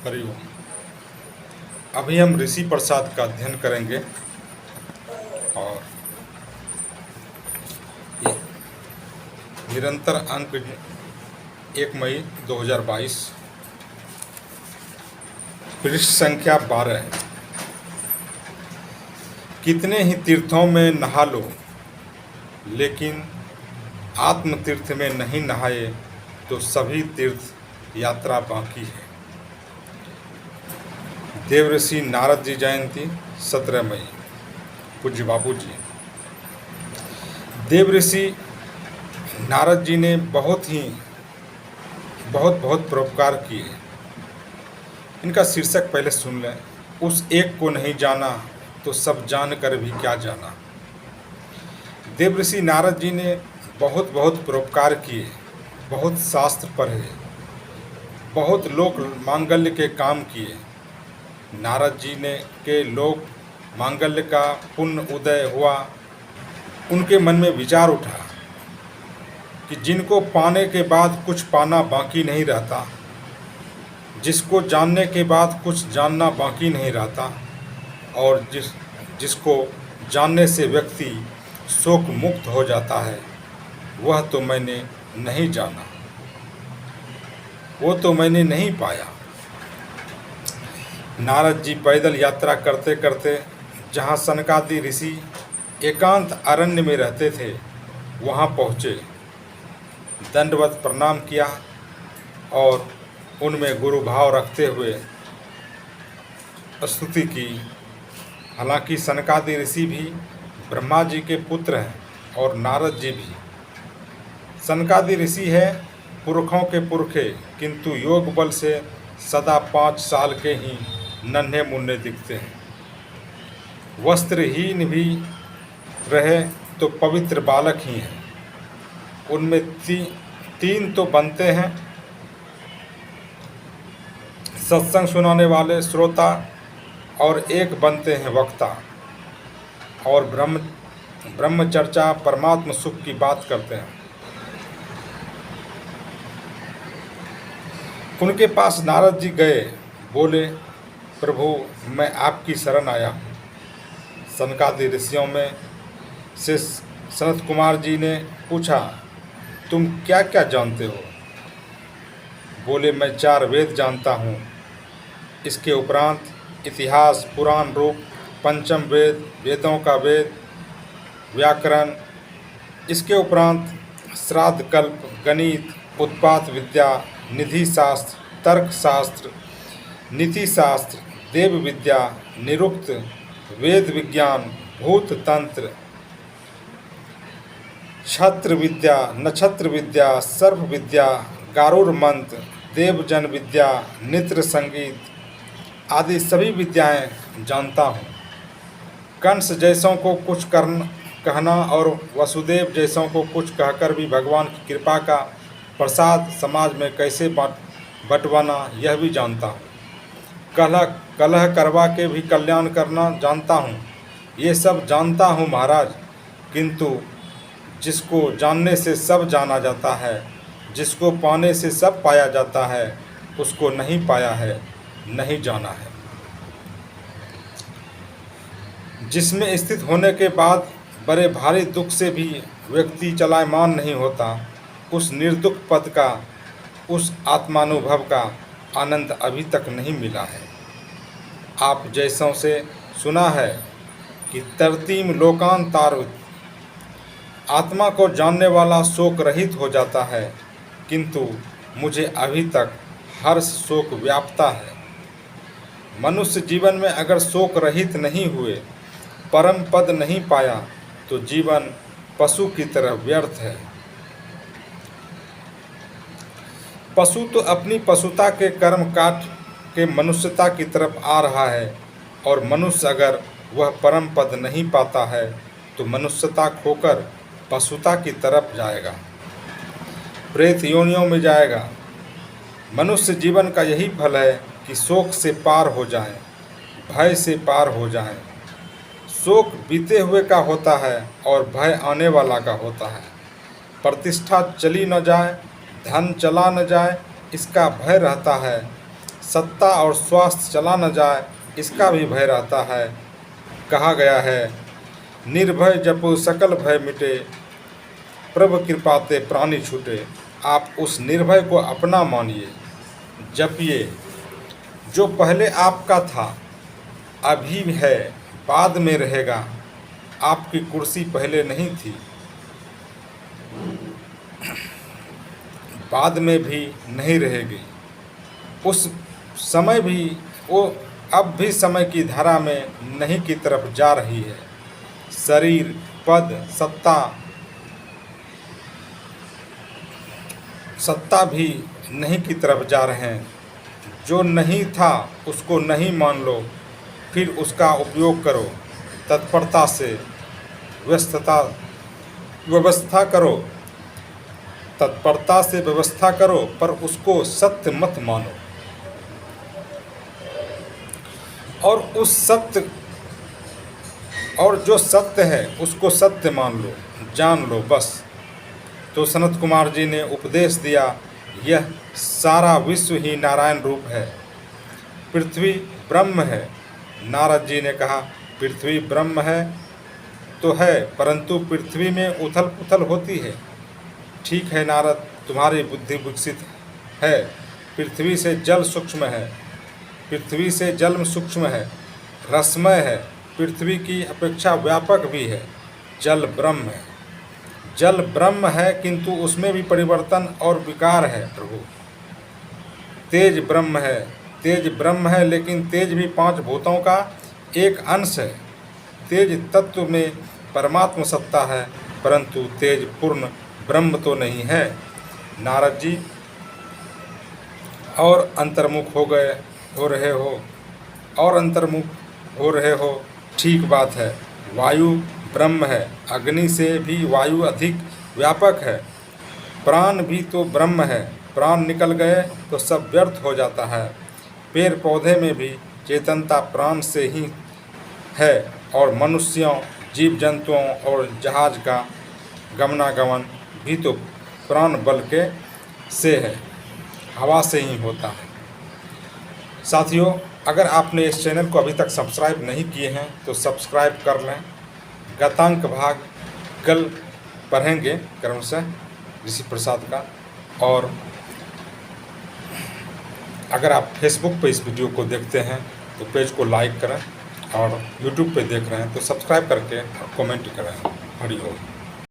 हरिओम। अभी हम ऋषि प्रसाद का अध्ययन करेंगे और ये निरंतर अंक 1 मई 2022, पृष्ठ संख्या 12। कितने ही तीर्थों में नहा लो, लेकिन आत्म तीर्थ में नहीं नहाए तो सभी तीर्थ यात्रा बाकी है। देवऋषि नारद जी जयंती 17 मई। पूज्य बापू जी। देवऋषि नारद जी ने बहुत परोपकार किए। इनका शीर्षक पहले सुन लें। उस एक को नहीं जाना तो सब जानकर भी क्या जाना। देवऋषि नारद जी ने बहुत परोपकार किए, बहुत शास्त्र पढ़े, बहुत लोक मांगल्य के काम किए। नारद जी ने के लोक मांगल्य का पुण्य उदय हुआ। उनके मन में विचार उठा कि जिनको पाने के बाद कुछ पाना बाकी नहीं रहता, जिसको जानने के बाद कुछ जानना बाकी नहीं रहता, और जिसको जानने से व्यक्ति शोक मुक्त हो जाता है, वह तो मैंने नहीं जाना, वो तो मैंने नहीं पाया। नारद जी पैदल यात्रा करते करते जहाँ सनकादि ऋषि एकांत अरण्य में रहते थे, वहाँ पहुँचे। दंडवत प्रणाम किया और उनमें गुरु भाव रखते हुए स्तुति की। हालांकि सनकादि ऋषि भी ब्रह्मा जी के पुत्र हैं और नारद जी भी। सनकादि ऋषि है पुरखों के पुरखे, किंतु योग बल से सदा 5 साल के ही नन्हे मुन्ने दिखते हैं। वस्त्रहीन भी रहे तो पवित्र बालक ही हैं। उनमें तीन तो बनते हैं, सत्संग सुनाने वाले श्रोता, और एक बनते हैं वक्ता, और ब्रह्म चर्चा परमात्म सुख की बात करते हैं। उनके पास नारद जी गए, बोले, प्रभु मैं आपकी शरण आया हूँ। सनकादि ऋषियों में से सनत कुमार जी ने पूछा, तुम क्या क्या जानते हो? बोले, मैं 4 वेद जानता हूँ। इसके उपरांत इतिहास, पुराण रूप, पंचम वेद, वेदों का वेद, व्याकरण। इसके उपरांत श्राद्ध कल्प, गणित, उत्पात विद्या, निधि शास्त्र, तर्क शास्त्र, नीति शास्त्र, देव विद्या, निरुक्त, वेद विज्ञान, भूत तंत्र, छत्र विद्या, नक्षत्र विद्या, सर्प विद्या, गारुड़ मंत्र, देवजन विद्या, नित्र संगीत आदि सभी विद्याएं जानता हूँ। कंस जैसों को कुछ कहना और वसुदेव जैसों को कुछ कहकर भी भगवान की कृपा का प्रसाद समाज में कैसे बंटवाना, यह भी जानता हूँ। कलह करवा के भी कल्याण करना जानता हूँ। ये सब जानता हूँ महाराज, किंतु जिसको जानने से सब जाना जाता है, जिसको पाने से सब पाया जाता है, उसको नहीं पाया है, नहीं जाना है। जिसमें स्थित होने के बाद बड़े भारी दुख से भी व्यक्ति चलायमान नहीं होता, उस निर्दुख पद का, उस आत्मानुभव का आनंद अभी तक नहीं मिला है। आप जैसों से सुना है कि तरतीम लोकांतारुत, आत्मा को जानने वाला शोक रहित हो जाता है, किंतु मुझे अभी तक हर्ष शोक व्यापता है। मनुष्य जीवन में अगर शोक रहित नहीं हुए, परम पद नहीं पाया, तो जीवन पशु की तरह व्यर्थ है। पशु तो अपनी पशुता के कर्म काट के मनुष्यता की तरफ आ रहा है, और मनुष्य अगर वह परम पद नहीं पाता है तो मनुष्यता खोकर पशुता की तरफ जाएगा, प्रेत योनियों में जाएगा। मनुष्य जीवन का यही फल है कि शोक से पार हो जाएं, भय से पार हो जाएं। शोक बीते हुए का होता है और भय आने वाला का होता है। प्रतिष्ठा चली न जाए, धन चला न जाए, इसका भय रहता है। सत्ता और स्वास्थ्य चला न जाए इसका भी भय रहता है। कहा गया है, निर्भय जपो सकल भय मिटे, प्रभु कृपाते प्राणी छूटे। आप उस निर्भय को अपना मानिए, जपिए। जो पहले आपका था अभी है, बाद में रहेगा। आपकी कुर्सी पहले नहीं थी, बाद में भी नहीं रहेगी। उस समय भी वो अब भी समय की धारा में नहीं की तरफ जा रही है। शरीर, पद, सत्ता भी नहीं की तरफ जा रहे हैं। जो नहीं था उसको नहीं मान लो, फिर उसका उपयोग करो। तत्परता से व्यवस्था करो, तत्परता से व्यवस्था करो, पर उसको सत्य मत मानो। और जो सत्य है उसको सत्य मान लो, जान लो बस। तो सनत कुमार जी ने उपदेश दिया, यह सारा विश्व ही नारायण रूप है, पृथ्वी ब्रह्म है। नारद जी ने कहा, पृथ्वी ब्रह्म है तो है, परंतु पृथ्वी में उथल पुथल होती है। ठीक है नारद, तुम्हारी बुद्धि विकसित है। पृथ्वी से जल सूक्ष्म है, पृथ्वी से जल सूक्ष्म है, रसमय है, पृथ्वी की अपेक्षा व्यापक भी है। जल ब्रह्म है, जल ब्रह्म है, किंतु उसमें भी परिवर्तन और विकार है प्रभु। तेज ब्रह्म है, तेज ब्रह्म है, लेकिन तेज भी 5 भूतों का एक अंश है। तेज तत्व में परमात्म सत्ता है, परंतु तेज पूर्ण ब्रह्म तो नहीं है। नारद जी और अंतर्मुख हो रहे हो, और अंतर्मुख हो रहे हो, ठीक बात है। वायु ब्रह्म है, अग्नि से भी वायु अधिक व्यापक है। प्राण भी तो ब्रह्म है, प्राण निकल गए तो सब व्यर्थ हो जाता है। पेड़ पौधे में भी चेतनता प्राण से ही है, और मनुष्यों, जीव जंतुओं और जहाज का गमनागमन भी तो प्राण बल के से है, हवा से ही होता है। साथियों, अगर आपने इस चैनल को अभी तक सब्सक्राइब नहीं किए हैं तो सब्सक्राइब कर लें। गतांक भाग कल पढ़ेंगे क्रमशः ऋषि प्रसाद का। और अगर आप फेसबुक पर इस वीडियो को देखते हैं तो पेज को लाइक करें, और यूट्यूब पे देख रहे हैं तो सब्सक्राइब करके कमेंट करें। हरि ओम।